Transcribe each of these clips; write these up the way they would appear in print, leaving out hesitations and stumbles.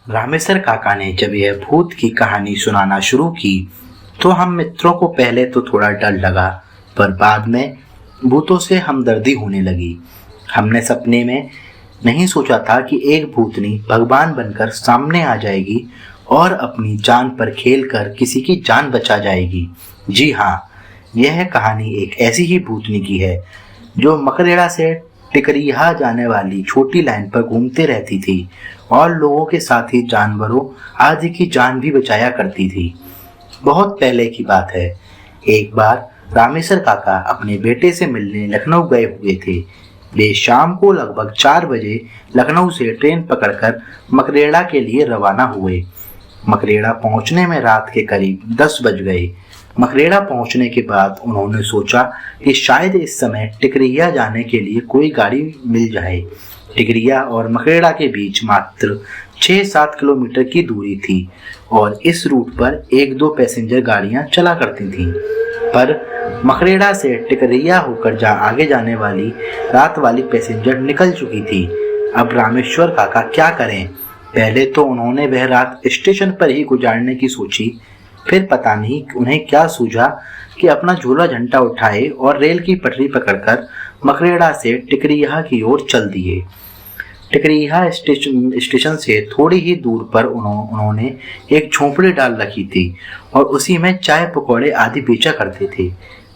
रामेश्वर काका ने जब यह भूत की कहानी सुनाना शुरू की तो हम मित्रों को पहले तो थोड़ा डर लगा, पर बाद में भूतों से हमदर्दी होने लगी। हमने सपने में नहीं सोचा था कि एक भूतनी भगवान बनकर सामने आ जाएगी और अपनी जान पर खेलकर किसी की जान बचा जाएगी। जी हाँ, यह कहानी एक ऐसी ही भूतनी की है जो मकरेड़ा से टिकरिहा जाने वाली छोटी लाइन पर घूमते रहती थी और लोगों के साथ ही जानवरों आदि की जान भी बचाया करती थी। बहुत पहले की बात है। एक बार रामेश्वर काका अपने बेटे से मिलने लखनऊ गए हुए थे। वे शाम को लगभग 4 बजे लखनऊ से ट्रेन पकड़कर मकरेड़ा के लिए रवाना हुए। मकरेड़ा पहुंचने में रात के करीब 10 बज गए। मकरेड़ा पहुंचने के बाद उन्होंने सोचा कि शायद इस समय टिकरिया जाने के लिए कोई गाड़ी मिल जाए। टिकरिया और मकरेड़ा के बीच मात्र 6-7 किलोमीटर की दूरी थी और इस रूट पर 1-2 पैसेंजर गाड़ियां चला करती थीं। पर मकरेड़ा से टिकरिया होकर आगे जाने वाली रात वाली पैसेंजर निकल चुकी थी। अब रामेश्वर काका क्या करें? पहले तो उन्होंने वह रात स्टेशन पर ही गुजारने की सोची, फिर पता नहीं उन्हें क्या सूझा कि अपना झोला झंडा उठाए और रेल की पटरी पकड़कर मकरेड़ा से टिकरिया की ओर चल दिए। टिकरिया स्टेशन से थोड़ी ही दूर पर उन्होंने एक झोंपड़ी डाल रखी थी और उसी में चाय पकौड़े आदि बेचा करते थे।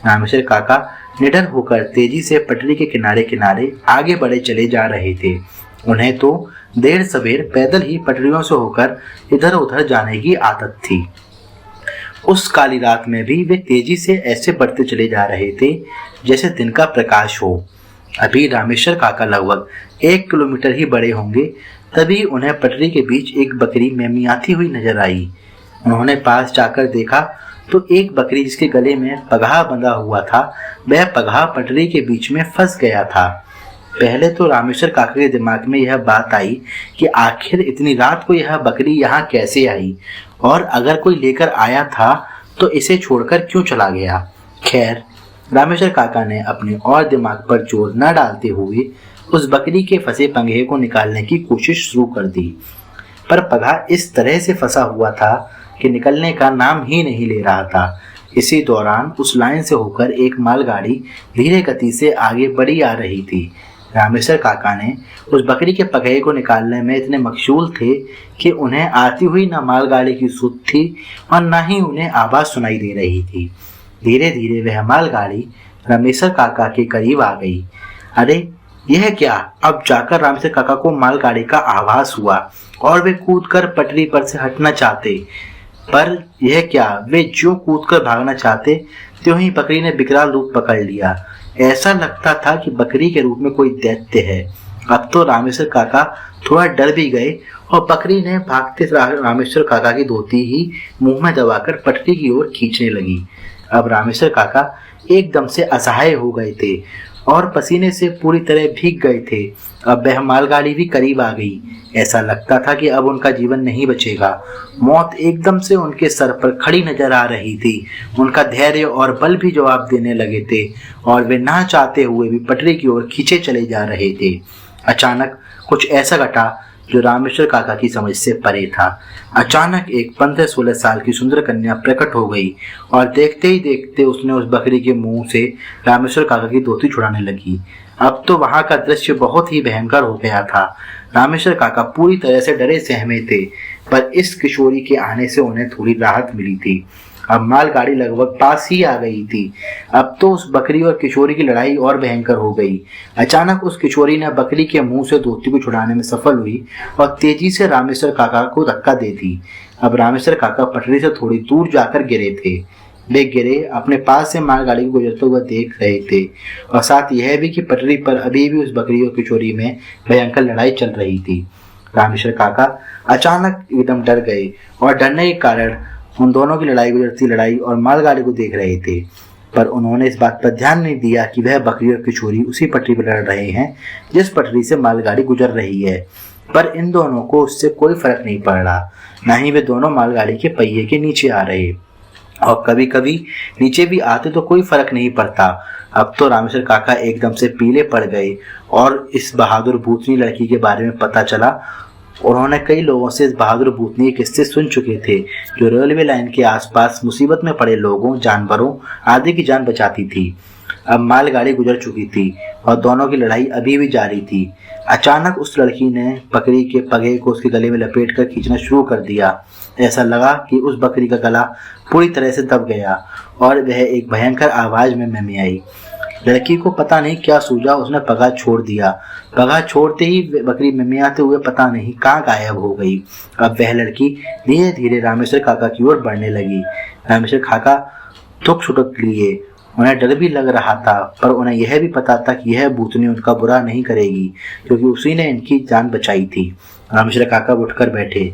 रामेश्वर काका निडर होकर तेजी से पटरी के किनारे किनारे आगे बढ़े चले जा रहे थे। उन्हें तो देर सवेर पैदल ही पटरियों से होकर इधर उधर जाने की आदत थी। उस काली रात में भी वे तेजी से ऐसे बढ़ते चले जा रहे थे जैसे दिन का प्रकाश हो। अभी रामेश्वर काका लगभग 1 किलोमीटर ही बड़े होंगे, तभी उन्हें पटरी के बीच एक बकरी मेमियाती हुई नजर आई। उन्होंने पास जाकर देखा तो एक बकरी जिसके गले में पगहा बंधा हुआ था, वह पगहा पटरी के बीच में फंस गया था। पहले तो रामेश्वर काका के दिमाग में यह बात आई कि आखिर इतनी रात को यह बकरी यहाँ कैसे आई और अगर कोई लेकर आया था तो इसे छोड़कर क्यों चला गया। खैर, रामेश्वर काका ने अपने और दिमाग पर जोर न डालते हुए उस बकरी के फंसे पंगे को निकालने की कोशिश शुरू कर दी, पर पगहा इस तरह से फंसा हुआ था कि निकलने का नाम ही नहीं ले रहा था। इसी दौरान उस लाइन से होकर एक मालगाड़ी धीरे गति से आगे बढ़ी आ रही थी। रामेश्वर काका ने उस बकरी के पगहे को निकालने में इतने मशगूल थे कि उन्हें आती हुई न मालगाड़ी की सुध थी और न ही उन्हें आवाज सुनाई दे रही थी। धीरे धीरे वह मालगाड़ी रामेश्वर काका के करीब आ गई। अरे यह क्या! अब जाकर रामेश्वर काका को मालगाड़ी का आभास हुआ और वे कूदकर पटरी पर से हटना चाहते, पर यह क्या, वे ज्यों कूदकर भागना चाहते त्यों ही बकरी ने विकराल रूप पकड़ लिया। ऐसा लगता था कि बकरी के रूप में कोई दैत्य है। अब तो रामेश्वर काका थोड़ा डर भी गए और बकरी ने भागते रामेश्वर काका की धोती ही मुंह में दबाकर पटरी की ओर खींचने लगी। अब रामेश्वर काका एकदम से असहाय हो गए थे और पसीने से पूरी तरह भीग गए थे। अब वह मालगाड़ी भी करीब आ गई। ऐसा लगता था कि अब उनका जीवन नहीं बचेगा। मौत एकदम से उनके सर पर खड़ी नजर आ रही थी। उनका धैर्य और बल भी जवाब देने लगे थे और वे ना चाहते हुए भी पटरी की ओर खींचे चले जा रहे थे। अचानक कुछ ऐसा घटा जो रामेश्वर काका की समझ से परे था। अचानक एक 15-16 साल की सुंदर कन्या प्रकट हो गई और देखते ही देखते उसने उस बकरी के मुंह से रामेश्वर काका की धोती छुड़ाने लगी। अब तो वहां का दृश्य बहुत ही भयंकर हो गया था। रामेश्वर काका पूरी तरह से डरे सहमे थे, पर इस किशोरी के आने से उन्हें थोड़ी राहत मिली थी। अब मालगाड़ी लगभग पास ही आ गई थी। अब तो उस बकरी और किशोरी की लड़ाई और भयंकर हो गई। अचानक उस किशोरी ने बकरी के मुंह से धोती को छुड़ाने में सफल हुई और तेजी से रामेश्वर काका को धक्का दे दी। अब रामेश्वर काका पटरी से थोड़ी दूर जाकर गिरे थे। वे गिरे अपने पास से मालगाड़ी को गुजरते हुए देख रहे थे और साथ यह भी कि पटरी पर अभी भी उस बकरी और किशोरी में भयंकर लड़ाई चल रही थी। रामेश्वर काका अचानक एकदम डर गए और डरने के कारण उन दोनों की लड़ाई गुजरती लड़ाई और मालगाड़ी को देख रहे थे, पर उन्होंने इस बात पर ध्यान नहीं दिया कि वह बकरी और किशोरी उसी पटरी पर लड़ रहे हैं जिस पटरी से मालगाड़ी गुजर रही है। पर इन दोनों को उससे कोई फर्क नहीं पड़ रहा, न ही वे दोनों मालगाड़ी के पहिए के नीचे आ रहे, और कभी कभी नीचे भी आते तो कोई फर्क नहीं पड़ता। अब तो रामेश्वर काका एकदम से पीले पड़ गए और इस बहादुर भूतनी लड़की के बारे में पता चला उन्होंने कई लोगों से इस बहादुर भूतनी के किस्से सुन चुके थे जो रेलवे लाइन के आसपास मुसीबत में पड़े लोगों, जानवरों आदि की जान बचाती थी। अब मालगाड़ी गुजर चुकी थी और दोनों की लड़ाई अभी भी जारी थी। अचानक उस लड़की ने बकरी के पगे को उसके गले में लपेटकर खींचना शुरू कर दिया। ऐसा लगा कि उस बकरी का गला पूरी तरह से दब गया और वह एक भयंकर आवाज में मिमियाई। लड़की को पता नहीं क्या सूझा, उसने पगा छोड़ दिया। पगा छोड़ते ही बकरी मिमियाते हुए पता नहीं कहाँ गायब हो गई। अब वह लड़की धीरे धीरे रामेश्वर काका की ओर बढ़ने लगी। रामेश्वर काका थुक छुटक लिए। उन्हें डर भी लग रहा था, पर उन्हें यह भी पता था कि यह भूतनी उनका बुरा नहीं करेगी, क्योंकि उसी ने इनकी जान बचाई थी। रामेश्वर काका उठकर बैठे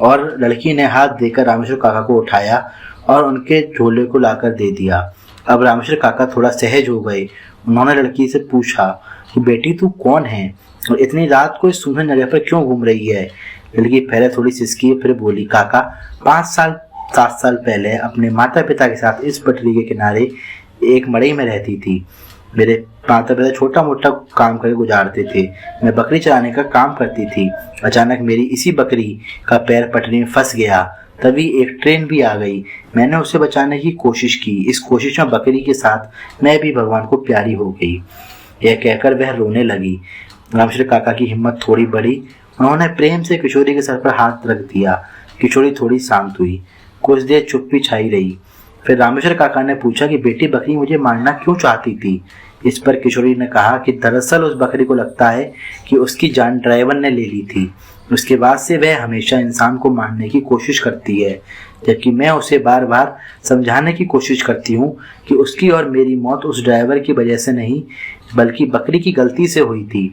और लड़की ने हाथ देकर रामेश्वर काका को उठाया और उनके झोले को लाकर दे दिया। अब रामेश्वर काका थोड़ा सहज हो गए। उन्होंने लड़की से पूछा कि बेटी तू कौन है और इतनी रात को इस सुनसान जगह पर क्यों घूम रही है? लड़की पहले थोड़ी सिसकी, फिर बोली, काका 5-7 साल पहले अपने माता पिता के साथ इस पटरी के किनारे एक मड़ई में रहती थी। मेरे माता पिता छोटा मोटा काम करके गुजारते थे। मैं बकरी चराने का काम करती थी। अचानक मेरी इसी बकरी का पैर पटरी में फंस गया। तभी एक ट्रेन भी आ गई। मैंने उसे बचाने की कोशिश की। इस कोशिश में बकरी के साथ मैं भी भगवान को प्यारी हो गई। यह कहकर वह रोने लगी। रामेश्वर काका की हिम्मत थोड़ी बढ़ी। उन्होंने प्रेम से किशोरी के सर पर हाथ रख दिया। किशोरी थोड़ी शांत हुई। कुछ देर चुप्पी छाई रही। फिर रामेश्वर काका ने पूछा कि बेटी बकरी मुझे मारना क्यों चाहती थी? इस पर किशोरी ने कहा कि दरअसल उस बकरी को लगता है कि उसकी जान ड्राइवर ने ले ली थी। उसके बाद से वह हमेशा इंसान को मारने की कोशिश करती है, जबकि मैं उसे बार बार समझाने की कोशिश करती हूँ कि उसकी और मेरी मौत उस ड्राइवर की वजह से नहीं, बल्कि बकरी की गलती से हुई थी।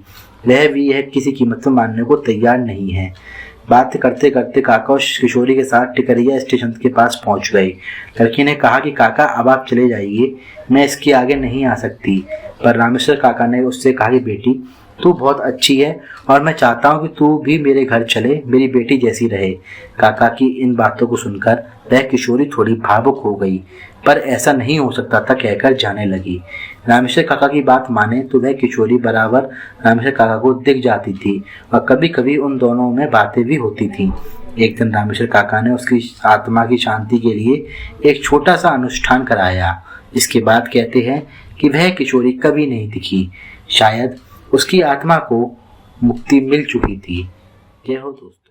वह भी यह किसी कीमत पर मानने को तैयार नहीं है। बात करते करते काका और किशोरी के साथ टिकरिया स्टेशन के पास पहुंच गए। लड़की ने कहा कि काका अब आप चले जाइए, मैं इसके आगे नहीं आ सकती। पर रामेश्वर काका ने उससे कहा कि बेटी तू बहुत अच्छी है और मैं चाहता हूँ कि तू भी मेरे घर चले, मेरी बेटी जैसी रहे। काका की इन बातों को सुनकर वह किशोरी थोड़ी भावुक हो गई, पर ऐसा नहीं हो सकता था कहकर जाने लगी। रामेश्वर काका की बात माने तो वह किशोरी बराबर रामेश्वर काका को दिख जाती थी और कभी कभी उन दोनों में बातें भी होती थी। एक दिन रामेश्वर काका ने उसकी आत्मा की शांति के लिए एक छोटा सा अनुष्ठान कराया। इसके बाद कहते हैं कि वह किशोरी कभी नहीं दिखी। शायद उसकी आत्मा को मुक्ति मिल चुकी थी। जय हो दोस्तों।